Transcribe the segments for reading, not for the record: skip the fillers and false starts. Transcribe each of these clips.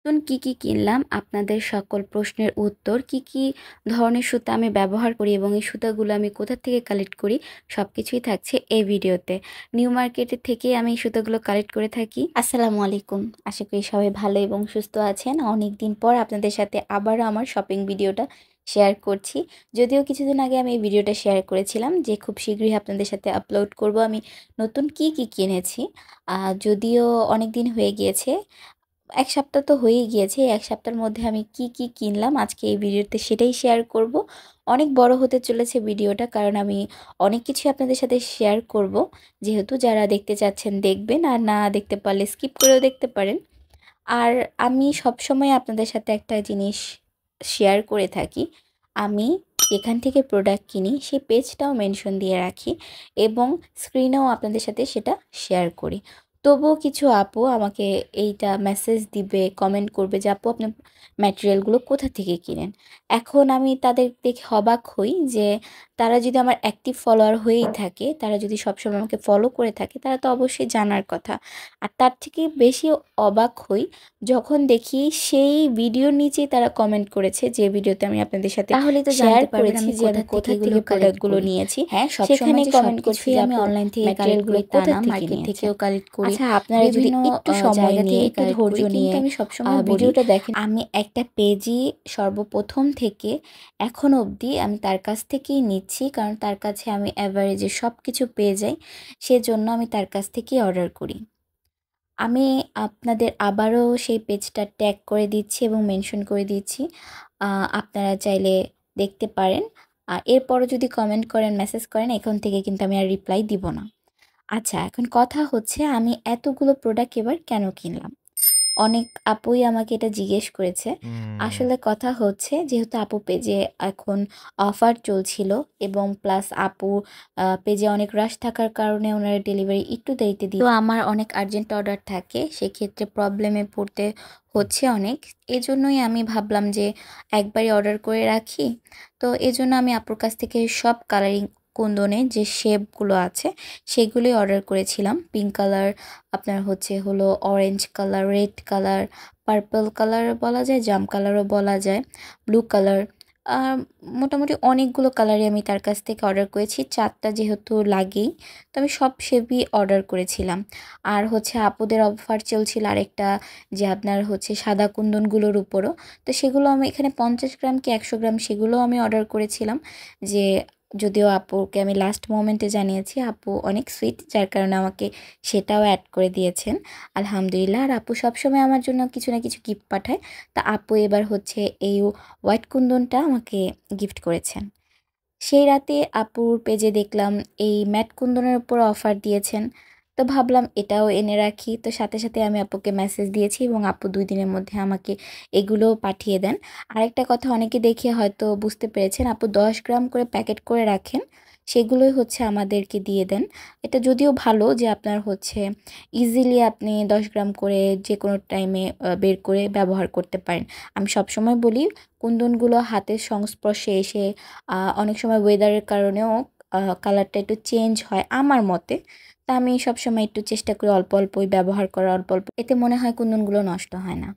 নতুন কি কিনলাম আপনাদের সকল প্রশ্নের উত্তর কি ধরনের সুতা আমি ব্যবহার করি এবং এই সুতাগুলো আমি কোথা থেকে কালেক্ট করি সবকিছুই থাকছে এই ভিডিওতে। নিউ মার্কেটের থেকে আমি এই সুতাগুলো কালেক্ট করে থাকি। আসসালামু আলাইকুম, আশা করি সবাই ভালো এবং সুস্থ আছেন। অনেক দিন পর আপনাদের সাথে আবারও আমার শপিং ভিডিওটা শেয়ার করছি। যদিও কিছুদিন আগে আমি এই ভিডিওটা শেয়ার করেছিলাম যে খুব শীঘ্রই আপনাদের সাথে আপলোড করব আমি নতুন কি কিনেছি। যদিও অনেক দিন হয়ে গিয়েছে, ১ সপ্তাহ তো হয়েই গিয়েছে। এই ১ সপ্তাহের মধ্যে আমি কি কিনলাম আজকে এই ভিডিওতে সেটাই শেয়ার করব। অনেক বড় হতে চলেছে ভিডিওটা, কারণ আমি অনেক কিছুই আপনাদের সাথে শেয়ার করব। যেহেতু যারা দেখতে চাচ্ছেন দেখবেন, আর না দেখতে পারলে স্কিপ করেও দেখতে পারেন। আর আমি সবসময় আপনাদের সাথে একটা জিনিস শেয়ার করে থাকি, আমি যেখান থেকে প্রোডাক্ট কিনি সেই পেজটাও মেনশন দিয়ে রাখি এবং স্ক্রিনেও আপনাদের সাথে সেটা শেয়ার করি। তবুও কিছু আপু আমাকে এইটা মেসেজ দিবে, কমেন্ট করবে যে আপু আপনি ম্যাটেরিয়ালগুলো কোথা থেকে কিনেন। এখন আমি তাদের দেখে অবাক হই যে তারা যদি আমার অ্যাক্টিভ ফলোয়ার হয়েই থাকে, তারা যদি সবসময় আমাকে ফলো করে থাকে, তারা তো অবশ্যই জানার কথা। আর তার থেকে বেশি অবাক হই যখন দেখি সেই ভিডিওর নিচেই তারা কমেন্ট করেছে যে ভিডিওতে আমি আপনাদের সাথে তাহলে তো শেয়ার জানতে পারবেন করেছি আমি যে আমি কোথা কোথা থেকে থেকে প্রোডাক্টগুলো প্রোডাক্টগুলো নিয়েছি। হ্যাঁ, সেখানে সবসময় যে কমেন্ট করছে সবকিছুই যে আমি আপু অনলাইন থেকে কালেক্ট ম্যাটেরিয়ালগুলো করি তা কোথা না, থেকে মার্কেট নিয়েছেন। থেকেও কালেক্ট করি। আচ্ছা, আপনারা যদি বিভিন্ন একটু সময় জায়গা নিয়ে থেকে একটু কালেক্ট ধৈর্য করি, কিন্তু নিয়ে আমি সবসময় বলি ভিডিওটা দেখেন, আমি একটা পেজই সর্বপ্রথম থেকে এখন অবধি আমি তার কাছ থেকেই নিচ্ছি, কারণ তার কাছে আমি অ্যাভারেজে সব কিছু পেয়ে যাই। সেজন্য আমি তার কাছ থেকেই অর্ডার করি। আমি আপনাদের আবারও সেই পেজটা ট্যাগ করে দিচ্ছি এবং মেনশন করে দিচ্ছি। আপনারা চাইলে দেখতে পারেন। এরপরও যদি কমেন্ট করেন, মেসেজ করেন, এখন থেকে কিন্তু আমি আর রিপ্লাই দিব না। আচ্ছা, এখন কথা হচ্ছে আমি এতগুলো প্রোডাক্ট এবার কেন কিনলাম? অনেক আপুই আমাকে এটা জিজ্ঞেস করেছে। আসলে কথা হচ্ছে, যেহেতু আপু পেজে এখন অফার চলছিল এবং প্লাস আপু পেজে অনেক রাশ থাকার কারণে ওনারা ডেলিভারি একটু দেরিতে তো আমার অনেক আর্জেন্ট অর্ডার থাকে, সেক্ষেত্রে প্রবলেমে পড়তে হচ্ছে অনেক। এজন্যই আমি ভাবলাম যে একবারই অর্ডার করে রাখি। তো এজন্য আমি আপুর কাছ থেকে সব কালারিং কুন্দনে যে শেপগুলো আছে সেগুলোই অর্ডার করেছিলাম। পিঙ্ক কালার, আপনার হলো orange colour, red colour, purple colour বলা যায়, জাম কালারও বলা যায়, ব্লু কালার। মোটামুটি অনেকগুলো কালারই আমি তার কাছ থেকে অর্ডার করেছি। 4টা যেহেতু লাগেই, তো আমি সব শেপই অর্ডার করেছিলাম। আর আপুদের অফার চলছিল আরেকটা, যে আপনার সাদা কুন্দনগুলোর উপরও। তো সেগুলো আমি এখানে 50 গ্রাম কি 100 গ্রাম সেগুলোও আমি অর্ডার করেছিলাম। যে যদিও আপুকে আমি লাস্ট মোমেন্টে জানিয়েছি, আপু অনেক সুইট, যার কারণে আমাকে সেটাও অ্যাড করে দিয়েছেন। আলহামদুলিল্লাহ। আর আপু সবসময় আমার জন্য কিছু না কিছু গিফট পাঠায়। তা আপু এবার এই হোয়াইট কুন্দনটা আমাকে গিফট করেছেন। সেই রাতে আপুর পেজে দেখলাম এই ম্যাট কুন্দনের উপর অফার দিয়েছেন। তো ভাবলাম এটাও এনে রাখি। তো সাথে আমি আপুকে মেসেজ দিয়েছি এবং আপু 2 দিনের মধ্যে আমাকে এগুলোও পাঠিয়ে দেন। আরেকটা কথা, অনেকে দেখে হয়তো বুঝতে পেরেছেন, আপু 10 গ্রাম করে প্যাকেট করে রাখেন, সেগুলোই আমাদেরকে দিয়ে দেন। এটা যদিও ভালো যে আপনার ইজিলি আপনি 10 গ্রাম করে যে কোনো টাইমে বের করে ব্যবহার করতে পারেন। আমি সবসময় বলি, কুন্দনগুলো হাতের সংস্পর্শে এসে অনেক সময় ওয়েদারের কারণেও কালারটা একটু চেঞ্জ হয় আমার মতে। তা আমি সবসময় একটু চেষ্টা করি অল্প অল্পই ব্যবহার করা, অল্প অল্প, এতে মনে হয় কুন্দনগুলো নষ্ট হয় না।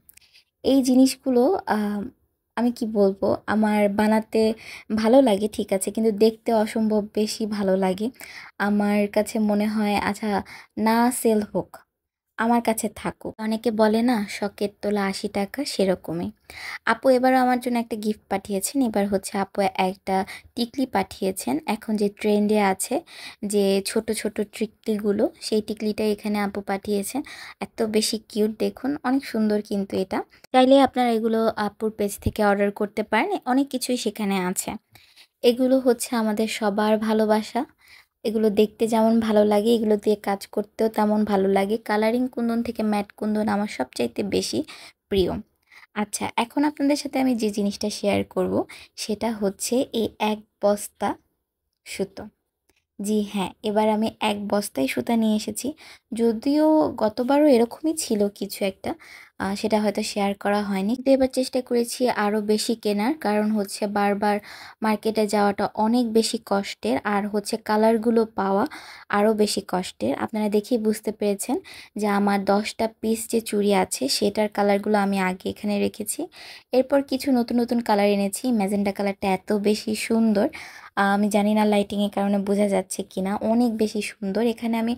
এই জিনিসগুলো আমি কি বলবো, আমার বানাতে ভালো লাগে ঠিক আছে, কিন্তু দেখতে অসম্ভব বেশি ভালো লাগে। আমার কাছে মনে হয় আচ্ছা, না সেল হোক, আমার কাছে থাকুক। অনেকে বলে না, শখের তোলা 80 টাকা, সেরকমই। আপু এবারও আমার জন্য একটা গিফট পাঠিয়েছেন। এবার আপু একটা টিকলি পাঠিয়েছেন, এখন যে ট্রেন্ডে আছে যে ছোট টিকলিগুলো, সেই টিকলিটাই এখানে আপু পাঠিয়েছেন। এত বেশি কিউট, দেখুন অনেক সুন্দর কিন্তু এটা। চাইলে আপনারা এগুলো আপুর পেজ থেকে অর্ডার করতে পারেন, অনেক কিছুই সেখানে আছে। এগুলো আমাদের সবার ভালোবাসা। এগুলো দেখতে যেমন ভালো লাগে, এগুলো দিয়ে কাজ করতেও তেমন ভালো লাগে। কালারিং কুন্দন থেকে ম্যাট কুন্দন আমার সবচাইতে বেশি প্রিয়। আচ্ছা, এখন আপনাদের সাথে আমি যে জিনিসটা শেয়ার করব সেটা এই 1 বস্তা সুতো। জি হ্যাঁ, এবার আমি 1 বস্তাই সুতা নিয়ে এসেছি। যদিও গতবারও এরকমই ছিল কিছু একটা, সেটা হয়তো শেয়ার করা হয়নি। তো এবার চেষ্টা করেছি আরও বেশি কেনার, কারণ হচ্ছে বারবার মার্কেটে যাওয়াটা অনেক বেশি কষ্টের, আর হচ্ছে কালারগুলো পাওয়া আরও বেশি কষ্টের। আপনারা দেখেই বুঝতে পেরেছেন যে আমার 10টা পিস যে চুড়ি আছে সেটার কালারগুলো আমি আগে এখানে রেখেছি। এরপর কিছু নতুন নতুন কালার এনেছি। ম্যাজেন্টা কালারটা এত বেশি সুন্দর, আমি জানি না লাইটিংয়ের কারণে বোঝা যাচ্ছে কিনা, অনেক বেশি সুন্দর। এখানে আমি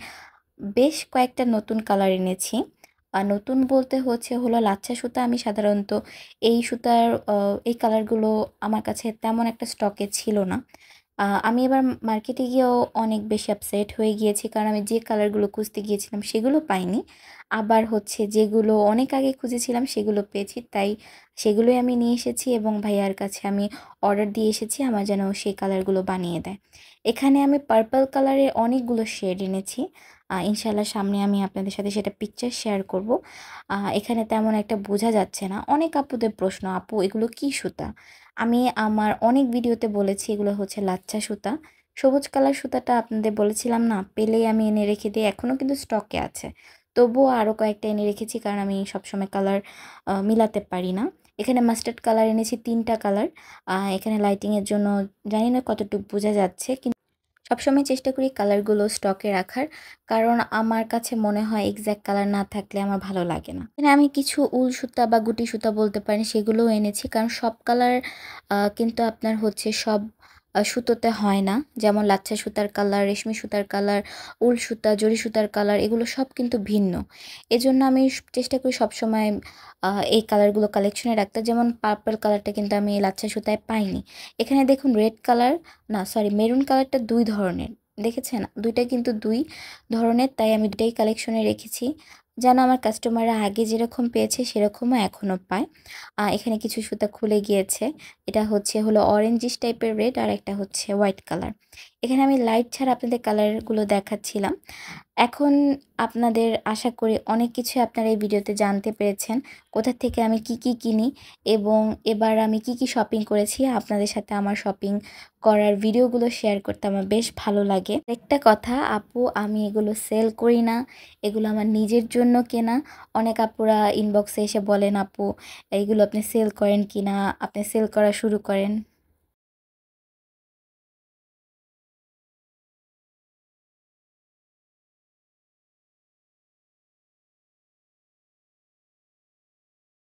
বেশ কয়েকটা নতুন কালার এনেছি। নতুন বলতে হলো লাচ্ছা সুতা। আমি সাধারণত এই সুতার এই কালারগুলো আমার কাছে তেমন একটা স্টকে ছিল না। আমি এবার মার্কেটে গিয়েও অনেক বেশি আপসেট হয়ে গিয়েছি, কারণ আমি যে কালারগুলো খুঁজতে গিয়েছিলাম সেগুলো পাইনি। আবার হচ্ছে যেগুলো অনেক আগে খুঁজেছিলাম সেগুলো পেয়েছি, তাই সেগুলোই আমি নিয়ে এসেছি এবং ভাইয়ার কাছে আমি অর্ডার দিয়ে এসেছি আমার যেন সেই কালারগুলো বানিয়ে দেয়। এখানে আমি পার্পল কালারের অনেকগুলো শেড এনেছি। ইনশাআল্লাহ সামনে আমি আপনাদের সাথে সেটা পিকচার শেয়ার করব। এখানে তেমন একটা বোঝা যাচ্ছে না। অনেক আপুদের প্রশ্ন, আপু এগুলো কী সুতা? আমি আমার অনেক ভিডিওতে বলেছি এগুলো হচ্ছে লাচ্ছা সুতা। সবুজ কালার সুতাটা আপনাদের বলেছিলাম না, পেলেই আমি এনে রেখে দিই, এখনও কিন্তু স্টকে আছে। তবুও আরও কয়েকটা এনে রেখেছি, কারণ আমি সবসময় কালার মিলাতে পারি না। এখানে মাস্টার্ড কালার এনেছি 3টা কালার। এখানে লাইটিংয়ের জন্য জানি না কতটুকু বোঝা যাচ্ছে, কিন্তু সবসময় চেষ্টা করি কালারগুলো স্টকে রাখার, কারণ আমার কাছে মনে হয় এক্স্যাক্ট কালার না থাকলে আমার ভালো লাগে না। এখানে আমি কিছু উল সুতা বা গুটি সুতা বলতে পারেন সেগুলোও এনেছি, কারণ সব কালার কিন্তু আপনার হচ্ছে সব সুতোতে হয় না। যেমন লাচ্ছা সুতার কালার, রেশমি সুতার কালার, উল সুতা, জরি সুতার কালার এগুলো সব কিন্তু ভিন্ন। এজন্য আমি চেষ্টা করি সবসময় এই কালারগুলো কালেকশনে রাখতে। যেমন পার্পল কালারটা কিন্তু আমি লাচ্ছা সুতায় পাইনি। এখানে দেখুন রেড কালার, না সরি মেরুন কালারটা 2 ধরনের, দেখেছেন? 2টা কিন্তু 2 ধরনের, তাই আমি 2টাই কালেকশনে রেখেছি, যেন আমার কাস্টমাররা আগে যেরকম পেয়েছে সেরকমও এখনও পায়। এখানে কিছু সুতা খুলে গিয়েছে। এটা হলো অরেঞ্জিশ টাইপের রেড, আর একটা হচ্ছে হোয়াইট কালার। এখানে আমি লাইট ছাড়া আপনাদের কালারগুলো দেখাচ্ছিলাম। এখন আপনাদের আশা করি অনেক কিছুই আপনারা এই ভিডিওতে জানতে পেরেছেন। কোথা থেকে আমি কি কি কিনি এবং এবার আমি কি কি শপিং করেছি। আপনাদের সাথে আমার শপিং করার ভিডিওগুলো শেয়ার করতে আমার বেশ ভালো লাগে। একটা কথা আপু, আমি এগুলো সেল করি না, এগুলো আমার নিজের জন্য কেনা। অনেক আপুরা ইনবক্সে এসে বলেন, আপু এইগুলো আপনি সেল করেন কিনা, আপনি সেল করা শুরু করেন।